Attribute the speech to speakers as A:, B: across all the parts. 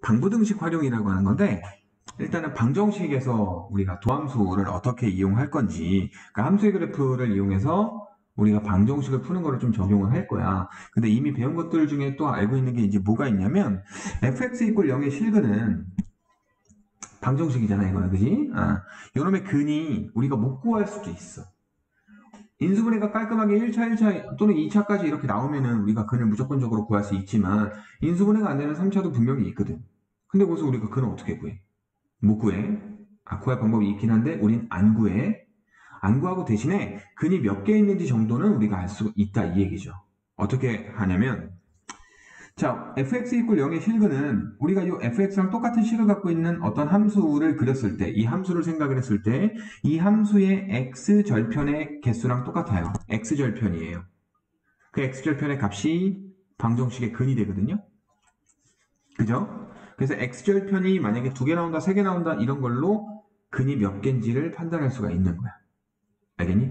A: 방부등식 활용이라고 하는 건데, 일단은 방정식에서 우리가 도함수를 어떻게 이용할 건지, 그러니까 함수의 그래프를 이용해서 우리가 방정식을 푸는 거를 좀 적용을 할 거야. 근데 이미 배운 것들 중에 또 알고 있는 게 이제 뭐가 있냐면, fx = 0의 실근은 방정식이잖아, 이거는, 그지? 요놈의 근이 우리가 못 구할 수도 있어. 인수분해가 깔끔하게 1차, 1차 또는 2차까지 이렇게 나오면은 우리가 근을 무조건적으로 구할 수 있지만, 인수분해가 안 되는 3차도 분명히 있거든. 근데 거기서 우리가 근을 어떻게 구해? 못 구해. 구할 방법이 있긴 한데 우린 안 구해. 안 구하고 대신에 근이 몇 개 있는지 정도는 우리가 알 수 있다, 이 얘기죠. 어떻게 하냐면, 자, fx = 0의 실근은 우리가 이 fx랑 똑같은 식을 갖고 있는 어떤 함수를 그렸을 때, 이 함수를 생각을 했을 때, 이 함수의 x절편의 개수랑 똑같아요. x절편이에요. 그 x절편의 값이 방정식의 근이 되거든요. 그죠? 그래서 x절편이 만약에 2개 나온다, 3개 나온다, 이런 걸로 근이 몇 개인지를 판단할 수가 있는 거야. 알겠니?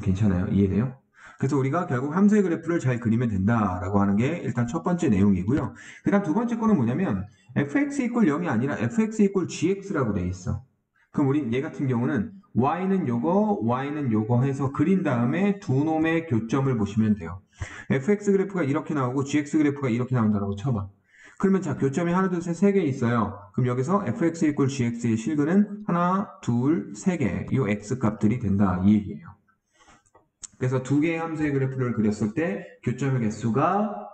A: 괜찮아요? 이해돼요? 그래서 우리가 결국 함수의 그래프를 잘 그리면 된다라고 하는 게 일단 첫 번째 내용이고요. 그 다음 두 번째 거는 뭐냐면, fx = 0이 아니라 fx = gx라고 돼 있어. 그럼 우리 얘 같은 경우는 y는 요거 해서 그린 다음에 두 놈의 교점을 보시면 돼요. fx 그래프가 이렇게 나오고 gx 그래프가 이렇게 나온다고 쳐봐. 그러면 자, 교점이 하나, 둘, 셋, 세 개 있어요. 그럼 여기서 fx = gx의 실근은 하나, 둘, 세 개, 이 x 값들이 된다, 이 얘기예요. 그래서 두 개의 함수의 그래프를 그렸을 때 교점의 개수가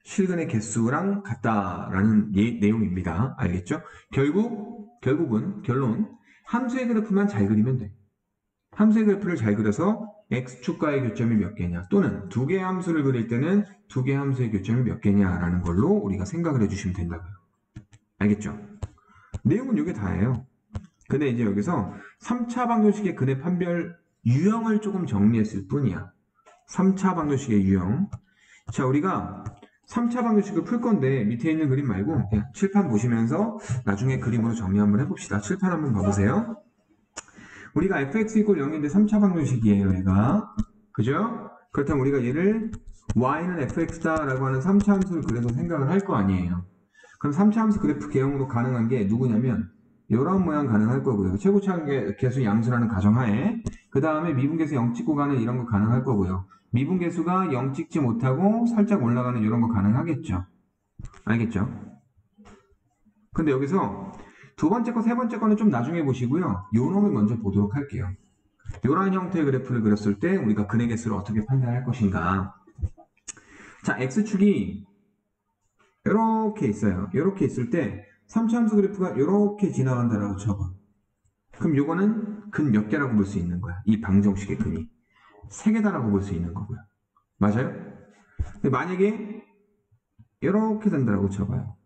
A: 실근의 개수랑 같다라는 내용입니다. 알겠죠? 결국은 결론, 함수의 그래프만 잘 그리면 돼. 함수의 그래프를 잘 그려서 x축과의 교점이 몇 개냐, 또는 두 개의 함수를 그릴 때는 두 개의 함수의 교점이 몇 개냐라는 걸로 우리가 생각을 해주시면 된다고요. 알겠죠? 내용은 이게 다예요. 근데 이제 여기서 3차 방정식의 근의 판별 유형을 조금 정리했을 뿐이야. 3차 방정식의 유형. 자, 우리가 3차 방정식을 풀 건데 밑에 있는 그림 말고 그냥 칠판 보시면서 나중에 그림으로 정리 한번 해봅시다. 칠판 한번 봐보세요. 우리가 fx = 0인데 3차 방정식이에요, 얘가. 그죠? 그렇다면 우리가 얘를 y는 fx다라고 하는 3차 함수를 그려서 생각을 할 거 아니에요. 그럼 3차 함수 그래프 개형으로 가능한 게 누구냐면, 이런 모양 가능할 거고요. 최고차 계수 양수라는 가정하에, 그 다음에 미분계수 0 찍고 가는 이런 거 가능할 거고요. 미분계수가 0 찍지 못하고 살짝 올라가는 이런 거 가능하겠죠. 알겠죠? 근데 여기서 두 번째 거, 세 번째 거는 좀 나중에 보시고요. 요 놈을 먼저 보도록 할게요. 이런 형태의 그래프를 그렸을 때 우리가 근의 개수를 어떻게 판단할 것인가. 자, x축이 이렇게 있어요. 이렇게 있을 때 3차 함수 그래프가 이렇게 지나간다라고 쳐봐. 그럼 요거는 근 몇 개라고 볼 수 있는 거야. 이 방정식의 근이 3개다라고 볼 수 있는 거고요. 맞아요? 근데 만약에 이렇게 된다라고 쳐봐요.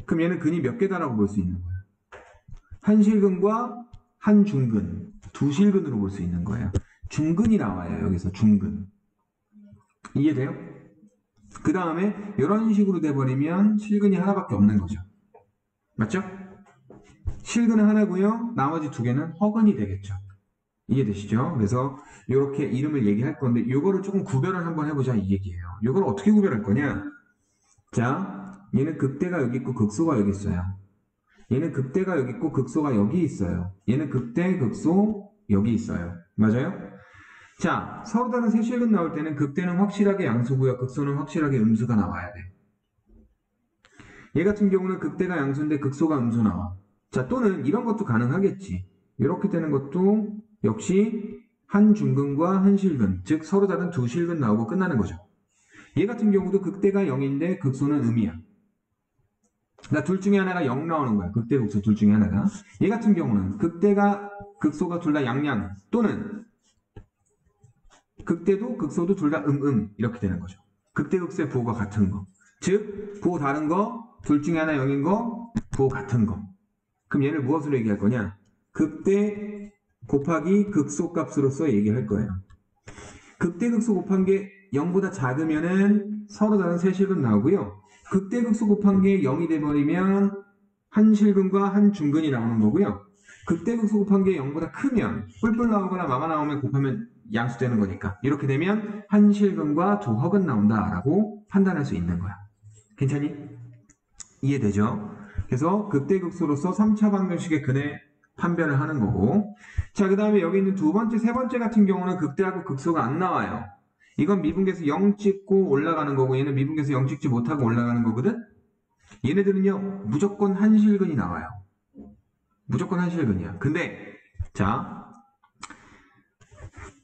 A: 그럼 얘는 근이 몇 개다라고 볼 수 있는 거예요. 한 실근과 한 중근, 두 실근으로 볼 수 있는 거예요. 중근이 나와요. 여기서 중근. 이해돼요? 그 다음에 이런 식으로 돼버리면 실근이 하나밖에 없는 거죠. 맞죠? 실근은 하나고요. 나머지 두 개는 허근이 되겠죠. 이해되시죠? 그래서 이렇게 이름을 얘기할 건데 이거를 조금 구별을 한번 해보자, 이 얘기예요. 이걸 어떻게 구별할 거냐? 자, 얘는 극대가 여기 있고 극소가 여기 있어요. 얘는 극대가 여기 있고 극소가 여기 있어요. 얘는 극대, 극소 여기 있어요. 맞아요? 자, 서로 다른 세 실근 나올 때는 극대는 확실하게 양수고요. 극소는 확실하게 음수가 나와야 돼. 얘 같은 경우는 극대가 양수인데 극소가 음수 나와. 자, 또는 이런 것도 가능하겠지. 이렇게 되는 것도 역시 한 중근과 한 실근, 즉 서로 다른 두 실근 나오고 끝나는 거죠. 얘 같은 경우도 극대가 0인데 극소는 음이야. 그러니까 둘 중에 하나가 0 나오는 거야. 극대, 극소 둘 중에 하나가. 얘 같은 경우는 극대가, 극소가 둘 다 양양, 또는 극대도 극소도 둘 다 이렇게 되는 거죠. 극대, 극소의 부호가 같은 거. 즉 부호 다른 거, 둘 중에 하나 0인 거, 부호 같은 거. 그럼 얘를 무엇으로 얘기할 거냐? 극대 곱하기 극소 값으로서 얘기할 거예요. 극대, 극소 곱한 게 0보다 작으면은 서로 다른 세 실근 나오고요. 극대, 극소 곱한 게 0이 돼버리면 한 실근과 한 중근이 나오는 거고요. 극대, 극소 곱한 게 0보다 크면 뿔뿔 나오거나 마마 나오면 곱하면 양수되는 거니까 이렇게 되면 한 실근과 두 허근 나온다라고 판단할 수 있는 거야. 괜찮니? 이해되죠? 그래서 극대극소로서 3차 방정식의 근의 판별을 하는 거고, 자, 그 다음에 여기 있는 두 번째, 세 번째 같은 경우는 극대하고 극소가 안 나와요. 이건 미분계에서 0 찍고 올라가는 거고, 얘는 미분계에서 0 찍지 못하고 올라가는 거거든? 얘네들은요, 무조건 한실근이 나와요. 무조건 한실근이야. 근데, 자,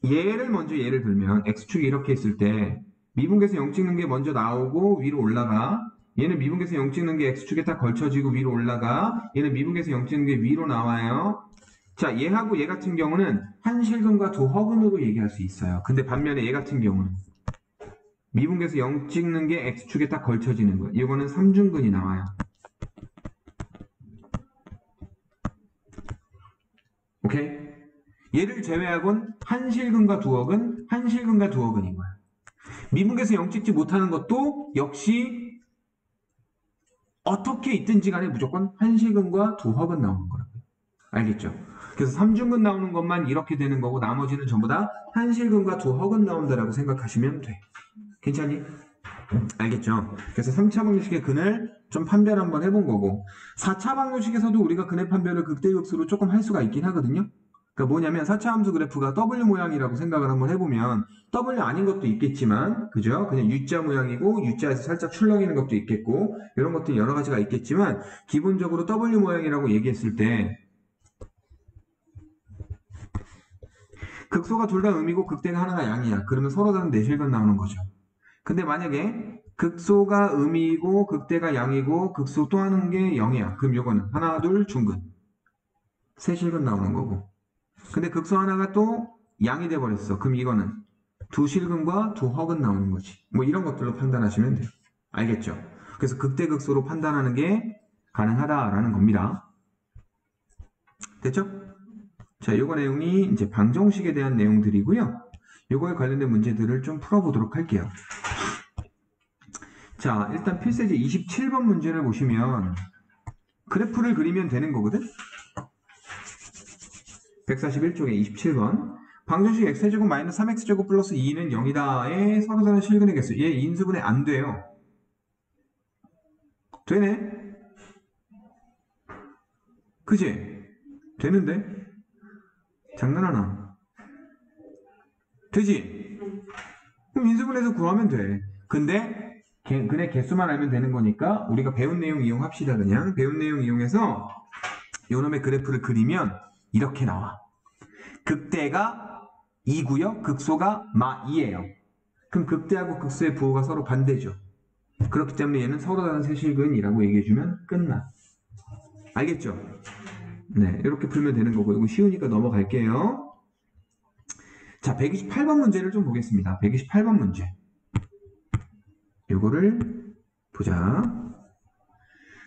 A: 예를 들면, x축이 이렇게 있을 때, 미분계에서 0 찍는 게 먼저 나오고 위로 올라가, 얘는 미분계에서 0 찍는 게 x축에 딱 걸쳐지고 위로 올라가, 얘는 미분계에서 0 찍는 게 위로 나와요. 자, 얘하고 얘 같은 경우는 한실근과 두허근으로 얘기할 수 있어요. 근데 반면에 얘 같은 경우는 미분계에서 0 찍는 게 x축에 딱 걸쳐지는 거예요. 이거는 삼중근이 나와요. 오케이? 얘를 제외하곤 한실근과 두허근, 한실근과 두허근인 거야. 미분계에서 0 찍지 못하는 것도 역시 어떻게 있든지 간에 무조건 한실근과 두허근 나오는 거라고요. 알겠죠? 그래서 삼중근 나오는 것만 이렇게 되는 거고 나머지는 전부 다 한실근과 두허근 나온다라고 생각하시면 돼. 괜찮니? 알겠죠? 그래서 3차 방정식의 근을 좀 판별 한번 해본 거고 4차 방정식에서도 우리가 근의 판별을 극대극소로 조금 할 수가 있긴 하거든요. 그러니까 뭐냐면 4차 함수 그래프가 W 모양이라고 생각을 한번 해보면 W 아닌 것도 있겠지만 그죠? 그냥 U자 모양이고 U자에서 살짝 출렁이는 것도 있겠고 이런 것들 여러 가지가 있겠지만 기본적으로 W 모양이라고 얘기했을 때 극소가 둘 다 음이고 극대가 하나가 양이야. 그러면 서로 다른 내실근 나오는 거죠. 근데 만약에 극소가 음이고 극대가 양이고 극소 또 하는 게 0이야. 그럼 요거는 하나, 둘, 중근. 세실근 나오는 거고. 근데 극소 하나가 또 양이 돼버렸어. 그럼 이거는 두 실근과 두 허근 나오는 거지. 뭐 이런 것들로 판단하시면 돼요. 알겠죠? 그래서 극대 극소로 판단하는 게 가능하다라는 겁니다. 됐죠? 자, 요거 내용이 이제 방정식에 대한 내용들이고요. 요거에 관련된 문제들을 좀 풀어보도록 할게요. 자, 일단 필세제 27번 문제를 보시면 그래프를 그리면 되는 거거든? 141쪽에 27번 방정식 x제곱 마이너스 3x제곱 플러스 2는 0이다에 서로 다른 실근의 개수 얘 인수분해 안 돼요. 되네? 그지? 되는데? 장난하나? 되지? 그럼 인수분해해서 구하면 돼. 근데 근의 개수만 알면 되는 거니까 우리가 배운 내용 이용합시다. 그냥 배운 내용 이용해서 요놈의 그래프를 그리면 이렇게 나와. 극대가 2고요. 극소가 마2예요. 그럼 극대하고 극소의 부호가 서로 반대죠. 그렇기 때문에 얘는 서로 다른 세실근이라고 얘기해주면 끝나. 알겠죠? 네, 이렇게 풀면 되는 거고 이거 쉬우니까 넘어갈게요. 자, 128번 문제를 좀 보겠습니다. 128번 문제. 요거를 보자.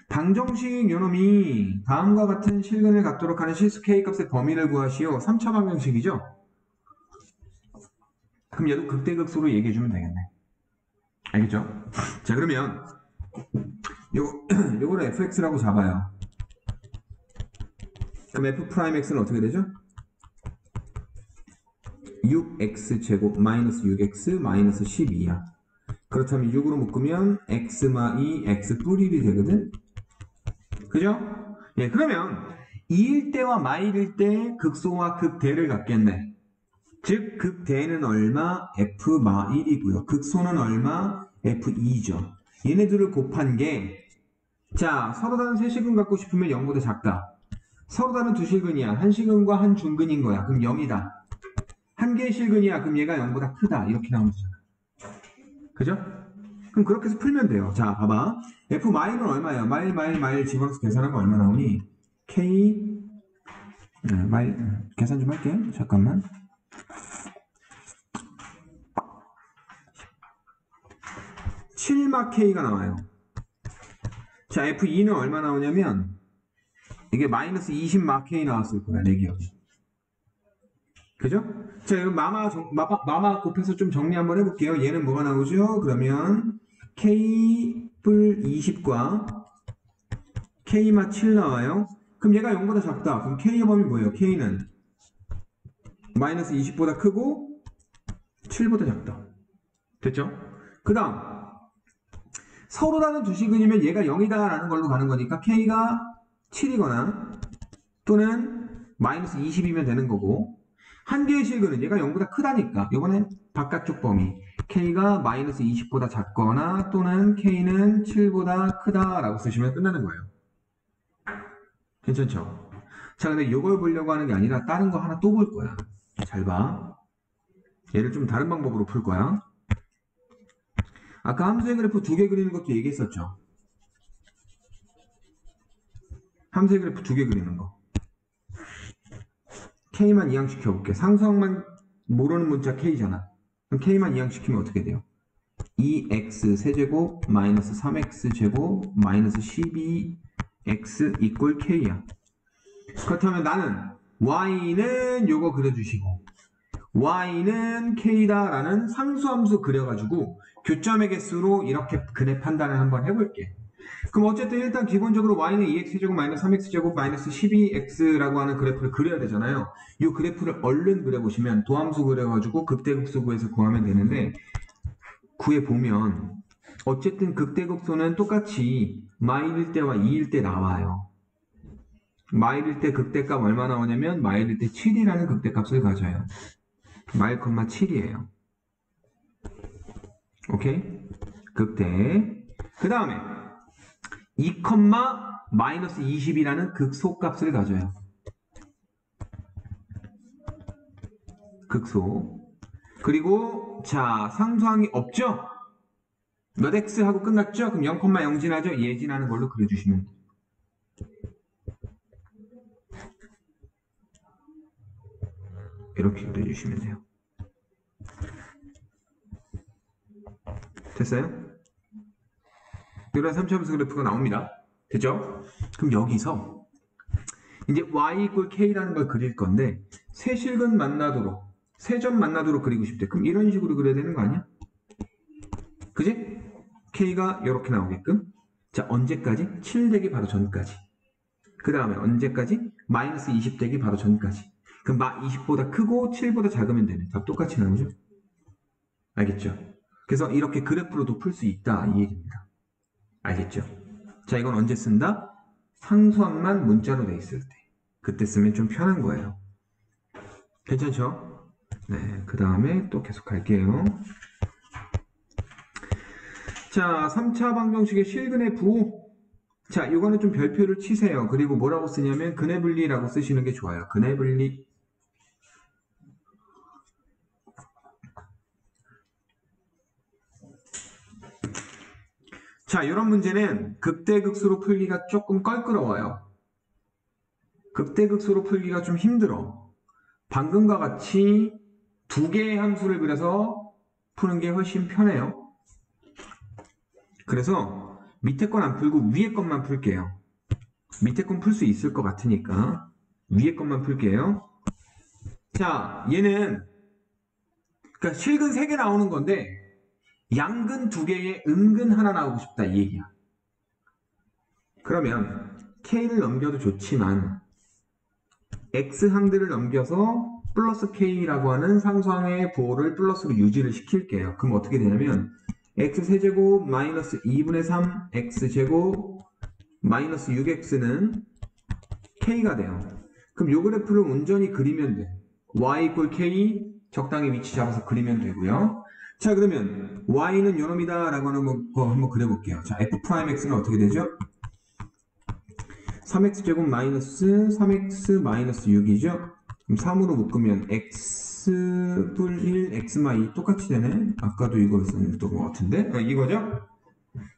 A: 방정식 요놈이 다음과 같은 실근을 갖도록 하는 실수 K값의 범위를 구하시오. 3차 방정식이죠? 그럼 얘도 극대극소로 얘기해주면 되겠네. 알겠죠? 자, 그러면 요거를 fx라고 잡아요. 그럼 f'x는 어떻게 되죠? 6x제곱 마이너스 6x 마이너스 12야. 그렇다면 6으로 묶으면 x마2 x 뿌리 1이 되거든? 그죠? 예, 그러면 2일 때와 마일일 때 극소와 극대를 갖겠네. 즉 극대는 얼마? f마 1이고요. 극소는 얼마? f2죠. 얘네들을 곱한 게 자, 서로 다른 세실근 갖고 싶으면 0보다 작다. 서로 다른 두 실근이야. 한 실근과 한 중근인 거야. 그럼 0이다. 한 개의 실근이야. 그럼 얘가 0보다 크다. 이렇게 나오는 거잖아. 그죠? 그럼 그렇게 해서 풀면 돼요. 자, 봐봐. f-는 얼마예요? 마일 집어넣어서 계산하면 얼마 나오니? k 계산 좀 할게. 잠깐만. 7마 k가 나와요. 자, f2는 얼마 나오냐면 이게 마이너스 20마 k 나왔을 거야. 내 기억에. 그죠? 자, 이거 마마 곱해서 좀 정리 한번 해볼게요. 얘는 뭐가 나오죠? 그러면 k 뿔 20과 k마 7 나와요. 그럼 얘가 0보다 작다. 그럼 k의 범위 뭐예요? k는 마이너스 20보다 크고 7보다 작다. 됐죠? 그 다음 서로 다른 두 실근이면 얘가 0이다 라는 걸로 가는 거니까 K가 7이거나 또는 마이너스 20이면 되는 거고, 한 개의 실근은 얘가 0보다 크다니까 이번엔 바깥쪽 범위 K가 마이너스 20보다 작거나 또는 K는 7보다 크다라고 쓰시면 끝나는 거예요. 괜찮죠? 자, 근데 이걸 보려고 하는 게 아니라 다른 거 하나 또 볼 거야. 잘 봐. 얘를 좀 다른 방법으로 풀 거야. 아까 함수의 그래프 두 개 그리는 것도 얘기했었죠. 함수의 그래프 두 개 그리는 거. K만 이항시켜 볼게. 상수항만 모르는 문자 K잖아. 그럼 K만 이항시키면 어떻게 돼요? 2x 세제곱 마이너스 3x 제곱 마이너스 12x 이꼴 K야. 그렇다면 나는 Y는 요거 그려주시고 Y는 K다 라는 상수함수 그려가지고 교점의 개수로 이렇게 근해 판단을 한번 해볼게. 그럼 어쨌든 일단 기본적으로 Y는 2x제곱 마이너스 3x제곱 마이너스 12x라고 하는 그래프를 그려야 되잖아요. 이 그래프를 얼른 그려보시면 도함수 그려가지고 극대극소 구해서 구하면 되는데, 구해보면 어쨌든 극대극소는 똑같이 마일일 때와 2일 때 나와요. 마일일 때 극대값 얼마 나오냐면 마일일 때 7이라는 극대값을 가져요. 마일, 7이에요. 오케이? 극대. 그 다음에 2, 마이너스 20이라는 극소값을 가져요. 극소. 그리고 자, 상수항이 없죠? 몇 x 하고 끝났죠? 그럼 0,0 지나죠? 얘 지나는 걸로 그려주시면 돼요. 이렇게 그려주시면 돼요. 됐어요? 이런 3차함수 그래프가 나옵니다. 됐죠? 그럼 여기서 이제 y 이꼴 k라는 걸 그릴 건데 세 실근 만나도록, 세 점 만나도록 그리고 싶대. 그럼 이런 식으로 그려야 되는 거 아니야? 그지? k가 이렇게 나오게끔. 자, 언제까지? 7 되기 바로 전까지. 그 다음에 언제까지? 마이너스 20 되기 바로 전까지. 그럼 20보다 크고 7보다 작으면 되네. 답 똑같이 나오죠? 알겠죠? 그래서 이렇게 그래프로도 풀 수 있다 이 얘기입니다. 알겠죠? 자, 이건 언제 쓴다? 상수함만 문자로 돼 있을 때. 그때 쓰면 좀 편한 거예요. 괜찮죠? 네, 그 다음에 또 계속 갈게요. 자, 3차 방정식의 실근의 부. 자, 이거는 좀 별표를 치세요. 그리고 뭐라고 쓰냐면 근해분리라고 쓰시는 게 좋아요. 근해분리. 자, 이런 문제는 극대극소로 풀기가 조금 껄끄러워요. 극대극소로 풀기가 좀 힘들어. 방금과 같이 두 개의 함수를 그려서 푸는 게 훨씬 편해요. 그래서 밑에 건 안 풀고 위에 것만 풀게요. 밑에 건 풀 수 있을 것 같으니까 위에 것만 풀게요. 자, 얘는 그러니까 실근 3개 나오는 건데 양근 2개에 음근 하나 나오고 싶다 이 얘기야. 그러면 K를 넘겨도 좋지만 X항들을 넘겨서 플러스 K라고 하는 상수항의 부호를 플러스로 유지를 시킬게요. 그럼 어떻게 되냐면 X세제곱 마이너스 2분의 3 X제곱 마이너스 6X는 K가 돼요. 그럼 요 그래프를 온전히 그리면 돼. Y 이꼴 K 적당히 위치 잡아서 그리면 되고요. 자, 그러면 Y는 요놈이다 라고 하는 거 한번 그려볼게요. 자, F'X는 어떻게 되죠? 3X제곱 마이너스 3X 마이너스 6이죠? 그럼 3으로 묶으면 X 둘 1, X 마 2 똑같이 되네? 아까도 이거였던 것 같은데? 이거죠?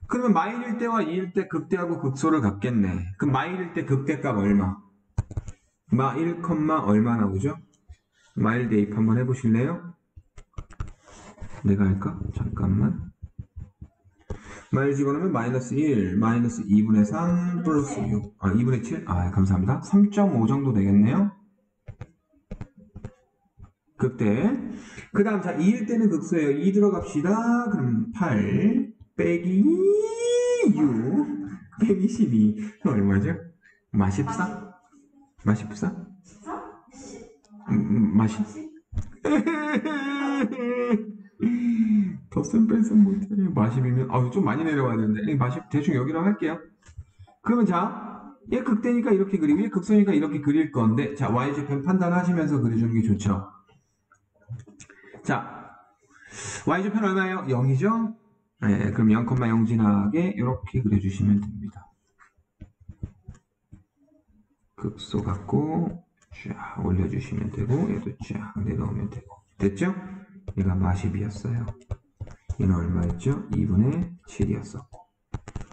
A: 그러면 마일일 때와 2일 때 극대하고 극소를 갖겠네. 그럼 마일일 때 극대값 얼마? 마 1, 얼마 나오죠? 마일 대입 한번 해보실래요? 내가 할까? 잠깐만. 마일 집어넣으면 마이너스 1, 마이너스 2분의 3 플러스 6. 2분의 7? 감사합니다. 3.5 정도 되겠네요. 극대. 그 다음, 자, 2일 때는 극소예요. 2 들어갑시다. 그럼 8 빼기 6 빼기 12. 얼마죠? 마 14? 마 14? 마시? 덧셈 뺄셈 못해. 마십이면, 좀 많이 내려와야 되는데. 마십 대충 여기로 할게요. 그러면 자, 얘 극대니까 이렇게 그리고 얘 극선이니까 이렇게 그릴 건데, 자, y좌편 판단하시면서 그려주는 게 좋죠. 자, y좌편 얼마예요? 0이죠? 네, 그럼 0,0 지나게 이렇게 그려주시면 됩니다. 극소 갖고 쫙 올려주시면 되고 얘도 쫙 내려오면 되고 됐죠? 얘가 마십이었어요. 얘는 얼마였죠? 2분의 7이었었고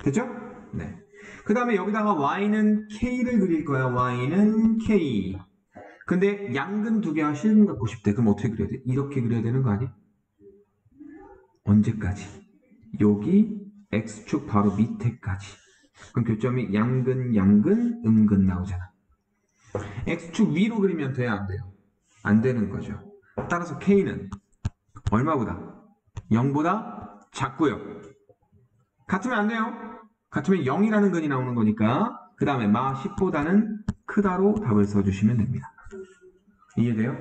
A: 됐죠? 네. 그 다음에 여기다가 y는 k를 그릴 거야. y는 k. 근데 양근 두 개와 실근 갖고 싶대. 그럼 어떻게 그려야 돼? 이렇게 그려야 되는 거 아니야? 언제까지? 여기 x축 바로 밑에까지. 그럼 교점이 양근, 양근, 음근 나오잖아. x축 위로 그리면 돼야 안 돼요? 안 되는 거죠. 따라서 k는 얼마보다? 0보다 작고요. 같으면 안 돼요. 같으면 0이라는 근이 나오는 거니까 그 다음에 마 10보다는 크다로 답을 써주시면 됩니다. 이해돼요?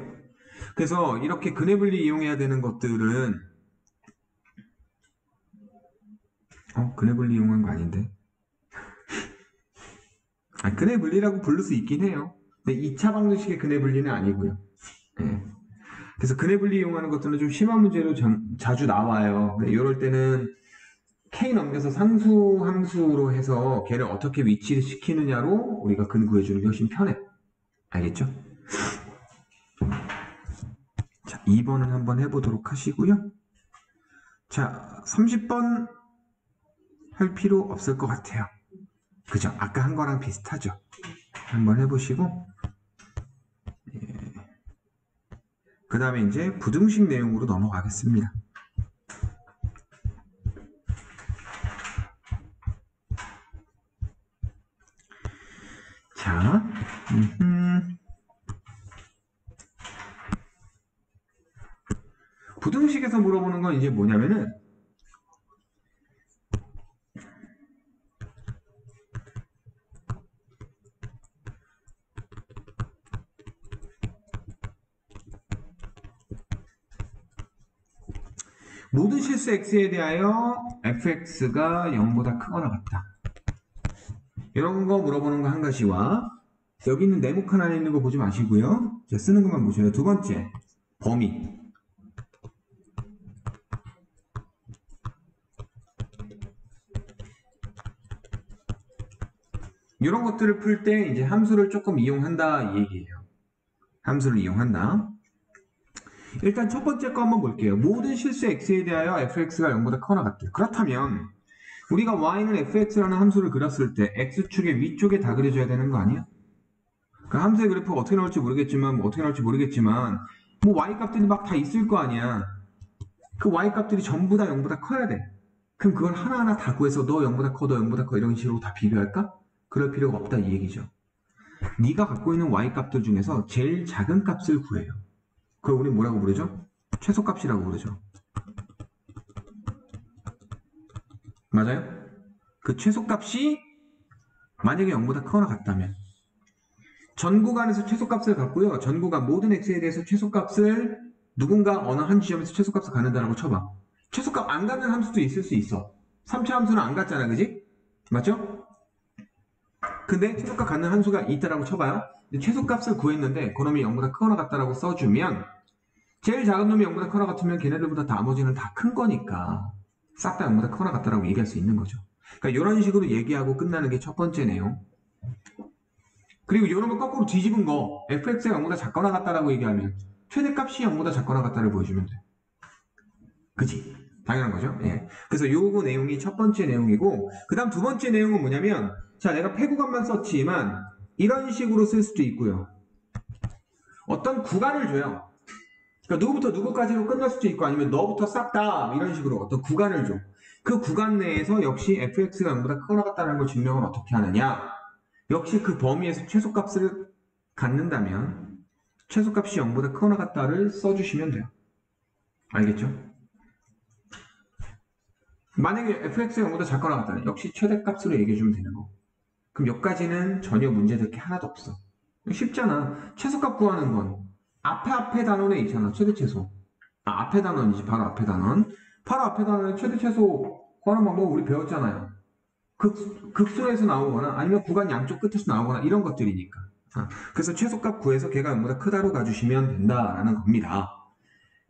A: 그래서 이렇게 근해 분리 이용해야 되는 것들은 근해 분리 이용한 거 아닌데 근해 분리라고 부를 수 있긴 해요. 근데 2차 방정식의 근해 분리는 아니고요. 네. 그래서 근해 분리 이용하는 것들은 좀 심한 문제로 자주 나와요. 이럴 때는 k 넘겨서 상수 함수로 해서 걔를 어떻게 위치를 시키느냐로 우리가 근 구해주는 게 훨씬 편해. 알겠죠? 자, 2번은 한번 해보도록 하시고요. 자, 30번 할 필요 없을 것 같아요. 그죠? 아까 한 거랑 비슷하죠? 한번 해보시고 그 다음에 이제 부등식 내용으로 넘어가겠습니다. 자, 부등식에서 물어보는 건 이제 뭐냐면은 모든 실수 x에 대하여 fx가 0보다 크거나 같다. 이런 거 물어보는 거 한 가지와 여기 있는 네모칸 안에 있는 거 보지 마시고요. 자, 쓰는 것만 보셔요. 두 번째, 범위. 이런 것들을 풀 때 이제 함수를 조금 이용한다 이 얘기예요. 함수를 이용한다. 일단 첫 번째 거 한번 볼게요. 모든 실수 x에 대하여 fx가 0보다 크거나 같다. 그렇다면 우리가 y는 fx라는 함수를 그렸을 때 x축의 위쪽에 다 그려줘야 되는 거 아니야? 그 함수의 그래프가 어떻게 나올지 모르겠지만 뭐 y 값들이 막 다 있을 거 아니야. 그 y 값들이 전부 다 0보다 커야 돼. 그럼 그걸 하나하나 다 구해서 너 0보다 커, 너 0보다 커 이런 식으로 다 비교할까? 그럴 필요가 없다 이 얘기죠. 네가 갖고 있는 y 값들 중에서 제일 작은 값을 구해요. 그걸 우리 뭐라고 부르죠? 최소값이라고 부르죠. 맞아요? 그 최소값이 만약에 0보다 크거나 같다면 전 구간에서 최소값을 갖고요. 전 구간 모든 x에 대해서 최소값을 누군가 어느 한 지점에서 최소값을 갖는다라고 쳐봐. 최소값 안 갖는 함수도 있을 수 있어. 3차 함수는 안 갖잖아, 그지? 맞죠? 근데 최소값 갖는 함수가 있다라고 쳐봐요. 최소값을 구했는데 그놈이 0보다 크거나 같다라고 써주면 제일 작은 놈이 0보다 크거나 같으면 걔네들보다 나머지는 다 큰 거니까 싹 다 0보다 크거나 같다라고 얘기할 수 있는 거죠. 그러니까 이런 식으로 얘기하고 끝나는 게 첫 번째 내용. 그리고 이런 거 거꾸로 뒤집은 거 fx가 0보다 작거나 같다라고 얘기하면 최대값이 0보다 작거나 같다를 보여주면 돼. 그치? 당연한 거죠. 예. 그래서 요거 내용이 첫 번째 내용이고 그 다음 두 번째 내용은 뭐냐면 자 내가 패구간만 썼지만 이런 식으로 쓸 수도 있고요. 어떤 구간을 줘요. 그러니까 누구부터 누구까지로 끝날 수도 있고 아니면 너부터 싹 다 이런 식으로 어떤 구간을 줘. 그 구간 내에서 역시 fx가 0보다 크거나 같다는 걸 증명을 어떻게 하느냐. 역시 그 범위에서 최소값을 갖는다면 최소값이 0보다 크거나 같다를 써주시면 돼요. 알겠죠? 만약에 fx가 0보다 작거나 같다면 역시 최대값으로 얘기해주면 되는 거. 그럼 여기까지는 전혀 문제될 게 하나도 없어. 쉽잖아. 최소값 구하는 건 앞에 단원에 있잖아. 최대 최소. 앞에 단원이지. 바로 앞에 단원. 바로 앞에 단원은 최대 최소 구하는 방법 우리 배웠잖아요. 극소에서 나오거나 아니면 구간 양쪽 끝에서 나오거나 이런 것들이니까. 그래서 최소값 구해서 걔가 0보다 크다로 가주시면 된다라는 겁니다.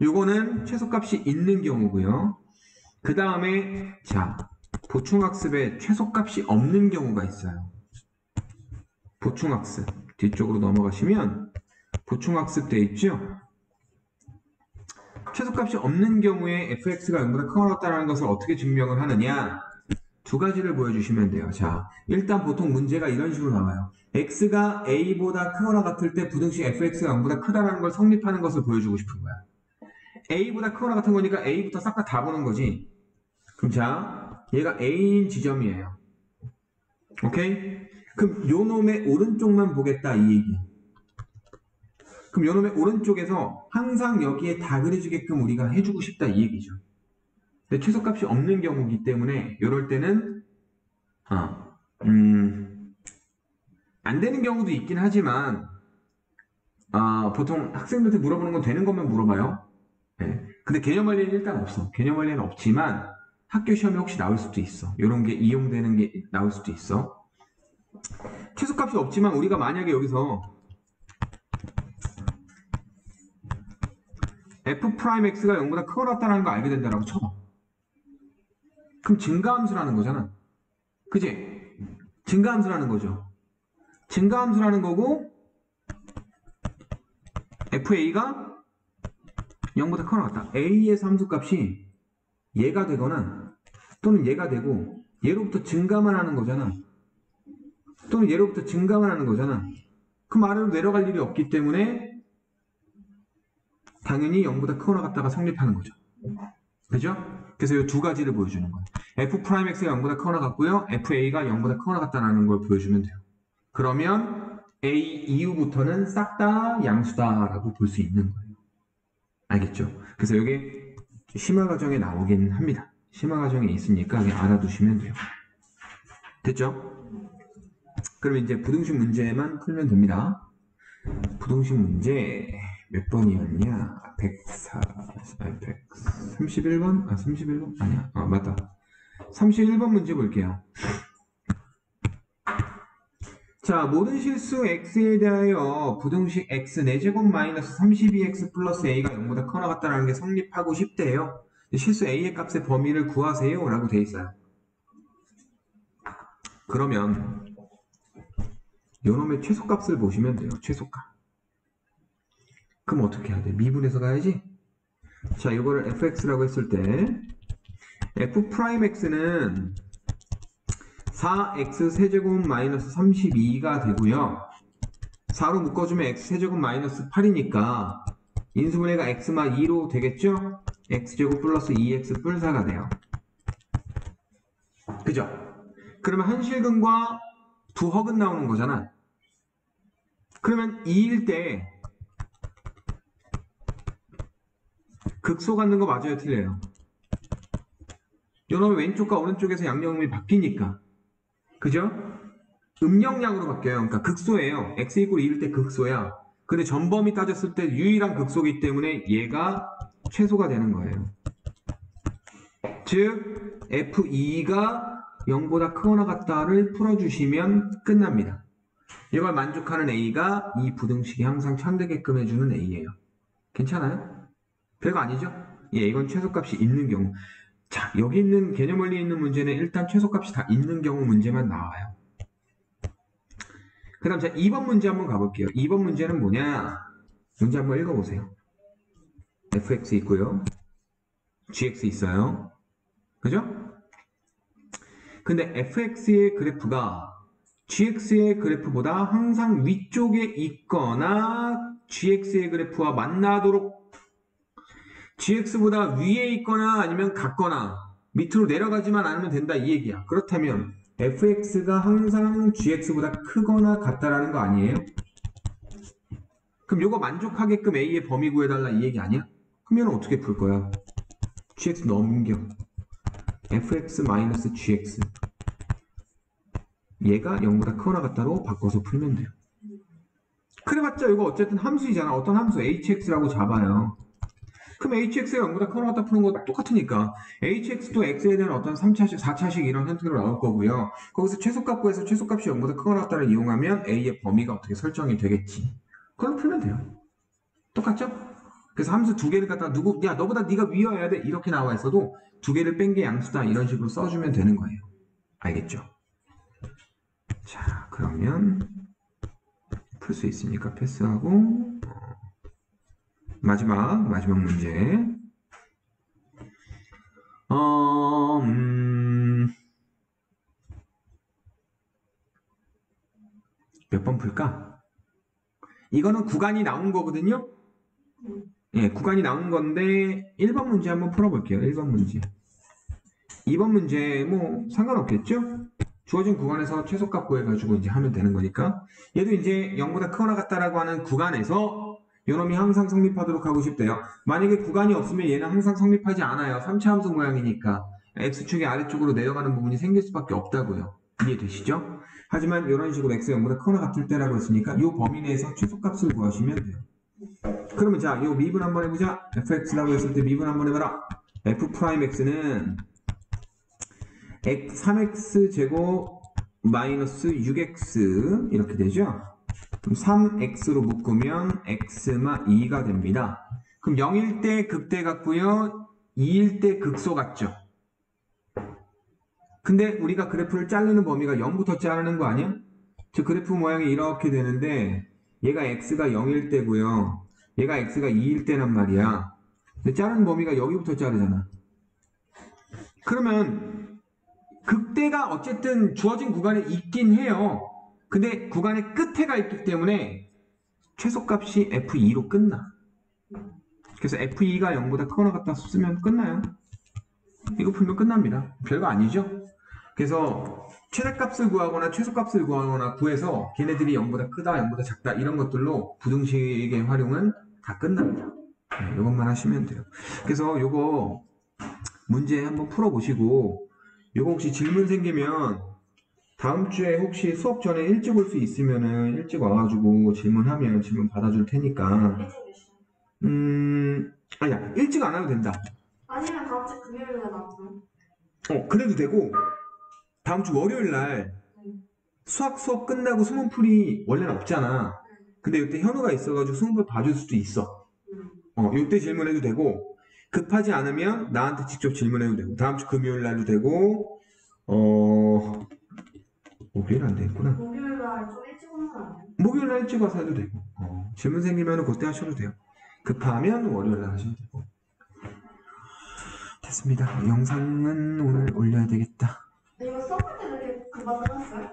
A: 요거는 최소값이 있는 경우고요. 그 다음에 자 보충학습에 최소값이 없는 경우가 있어요. 보충학습 뒤쪽으로 넘어가시면 보충학습 돼 있죠. 최소값이 없는 경우에 fx가 0보다 크거나 같다는 것을 어떻게 증명을 하느냐, 두 가지를 보여주시면 돼요. 자, 일단 보통 문제가 이런 식으로 나와요. x가 a보다 크거나 같을 때 부등식 fx가 0보다 크다라는 걸 성립하는 것을 보여주고 싶은 거야. a보다 크거나 같은 거니까 a부터 싹 다 보는 거지. 그럼 자, 얘가 a인 지점이에요. 오케이? 그럼 요 놈의 오른쪽만 보겠다 이 얘기. 그럼 요 놈의 오른쪽에서 항상 여기에 다 그려지게끔 우리가 해주고 싶다 이 얘기죠. 근데 최소값이 없는 경우이기 때문에 이럴 때는 안 되는 경우도 있긴 하지만 보통 학생들한테 물어보는 건 되는 것만 물어봐요. 네. 근데 개념원리는 일단 없어. 개념원리는 없지만 학교 시험에 혹시 나올 수도 있어. 이런 게 이용되는 게 나올 수도 있어. 최소값이 없지만 우리가 만약에 여기서 f'x가 0보다 크거나 같다는 거 알게 된다라고 쳐봐. 그럼 증가함수라는 거잖아. 그지? 증가함수라는 거죠. 증가함수라는 거고 fa가 0보다 크거나 같다. a의 함수값이 얘가 되거나 또는 얘가 되고 얘로부터 증가만 하는 거잖아. 또는 얘로부터 증가만 하는 거잖아. 그럼 아래로 내려갈 일이 없기 때문에 당연히 0보다 크거나 같다가 성립하는 거죠. 그죠? 그래서 이 두 가지를 보여주는 거예요. f'x가 0보다 크거나 같고요. fa가 0보다 크거나 같다는 걸 보여주면 돼요. 그러면 a 이후부터는 싹 다 양수다라고 볼 수 있는 거예요. 알겠죠? 그래서 이게 심화 과정에 나오긴 합니다. 심화 과정에 있으니까 그냥 알아두시면 돼요. 됐죠? 그럼 이제 부등식 문제만 풀면 됩니다. 부등식 문제 몇 번이었냐? 131번? 31번? 아니야. 맞다. 31번 문제 볼게요. 자, 모든 실수 x에 대하여 부등식 x 4제곱 마이너스 32x 플러스 a가 0보다 크거나 같다는 게 성립하고 싶대요. 실수 a의 값의 범위를 구하세요 라고 돼 있어요. 그러면 요놈의 최소값을 보시면 돼요. 최소값. 그럼 어떻게 해야 돼? 미분해서 가야지? 자, 이거를 fx라고 했을 때 f'x는 4x 세제곱 마이너스 32가 되고요. 4로 묶어주면 x 세제곱 마이너스 8이니까 인수분해가 x만 2로 되겠죠? x제곱 플러스 2x 뿔 4가 돼요. 그죠? 그러면 한실근과 두 허근 나오는 거잖아. 그러면 2일 때 극소 갖는 거 맞아요? 틀려요? 요놈의 왼쪽과 오른쪽에서 양력음이 바뀌니까. 그죠? 음영량으로 바뀌어요. 그러니까 극소예요. x 이퀄 2일 때 극소야. 근데 전범위 따졌을 때 유일한 극소이기 때문에 얘가 최소가 되는 거예요. 즉 f2가 0보다 크거나 같다를 풀어주시면 끝납니다. 이걸 만족하는 a가 이 부등식이 항상 천되게끔 해주는 a예요. 괜찮아요? 별거 아니죠? 예, 이건 최소값이 있는 경우. 자, 여기 있는 개념원리에 있는 문제는 일단 최소값이 다 있는 경우 문제만 나와요. 그 다음 자 2번 문제 한번 가볼게요. 2번 문제는 뭐냐? 문제 한번 읽어보세요. fx 있고요. gx 있어요. 그죠? 근데 fx의 그래프가 gx의 그래프보다 항상 위쪽에 있거나 gx의 그래프와 만나도록 gx보다 위에 있거나 아니면 같거나 밑으로 내려가지만 않으면 된다 이 얘기야. 그렇다면 fx가 항상 gx보다 크거나 같다라는 거 아니에요? 그럼 이거 만족하게끔 a의 범위 구해달라 이 얘기 아니야? 그럼 얘는 어떻게 풀 거야? gx 넘겨 fx-gx 얘가 0보다 크거나 같다로 바꿔서 풀면 돼요. 그래봤자 이거 어쨌든 함수이잖아. 어떤 함수 hx라고 잡아요. 그럼 hx가 0보다 크거나 같다 푸는 거 똑같으니까 hx도 x에 대한 어떤 3차식, 4차식 이런 형태로 나올 거고요. 거기서 최소값 구해서 최소값이 0보다 크거나 같다를 이용하면 a의 범위가 어떻게 설정이 되겠지. 그럼 풀면 돼요. 똑같죠? 그래서 함수 두 개를 갖다가 야 너보다 네가 위여야 돼 이렇게 나와 있어도 두 개를 뺀 게 양수다 이런 식으로 써주면 되는 거예요. 알겠죠? 자 그러면 풀 수 있으니까 패스하고 마지막 문제. 몇 번 풀까? 이거는 구간이 나온 거거든요. 예, 구간이 나온 건데 1번 문제 한번 풀어볼게요. 1번 문제. 2번 문제 뭐 상관없겠죠? 주어진 구간에서 최소값 구해가지고 이제 하면 되는 거니까 얘도 이제 0보다 크거나 같다라고 하는 구간에서 요놈이 항상 성립하도록 하고 싶대요. 만약에 구간이 없으면 얘는 항상 성립하지 않아요. 3차 함수 모양이니까 x축의 아래쪽으로 내려가는 부분이 생길 수밖에 없다고요. 이해되시죠? 하지만 이런 식으로 x 0보다 크거나 같을 때라고 했으니까 이 범위 내에서 최소값을 구하시면 돼요. 그러면 자, 이 미분 한번 해보자. fx라고 했을 때 미분 한번 해봐라. f'x는 3x 제곱 마이너스 6x 이렇게 되죠. 그럼 3x로 묶으면 x마 2가 됩니다. 그럼 0일 때 극대 같고요. 2일 때 극소 같죠. 근데 우리가 그래프를 자르는 범위가 0부터 자르는 거 아니야? 저 그래프 모양이 이렇게 되는데 얘가 x가 0일 때고요. 얘가 x가 2일 때란 말이야. 근데 자르는 범위가 여기부터 자르잖아. 그러면 극대가 어쨌든 주어진 구간에 있긴 해요. 근데 구간의 끝에가 있기 때문에 최소값이 f2로 끝나. 그래서 f2가 0보다 크거나 같다 쓰면 끝나요. 이거 풀면 끝납니다. 별거 아니죠? 그래서 최대값을 구하거나 최소값을 구하거나 구해서 걔네들이 0보다 크다, 0보다 작다 이런 것들로 부등식의 활용은 다 끝납니다. 네, 이것만 하시면 돼요. 그래서 요거 문제 한번 풀어보시고 요거 혹시 질문 생기면 다음 주에 혹시 수업 전에 일찍 올 수 있으면은 일찍 와가지고 질문하면 질문 받아줄 테니까 아니야 일찍 안 와도 된다.
B: 아니면 다음 주 금요일에 나오면?
A: 그래도 되고 다음 주 월요일 날 수학 수업 끝나고 수문풀이 원래는 없잖아. 근데 이때 현우가 있어가지고 수문풀 봐줄 수도 있어. 이때 질문해도 되고 급하지 않으면 나한테 직접 질문해도 되고 다음 주 금요일 날도 되고 목요일 안 되겠구나.
B: 목요일 날 좀 일찍 오는 거 아니에요?
A: 목요일 날 일찍 와서 해도 되고 질문 생기면 그때 하셔도 돼요. 급하면 월요일 날 하셔도 되고. 됐습니다. 영상은 오늘 올려야 되겠다.
B: 이거 써볼 때 이렇게 금방 끝났어요?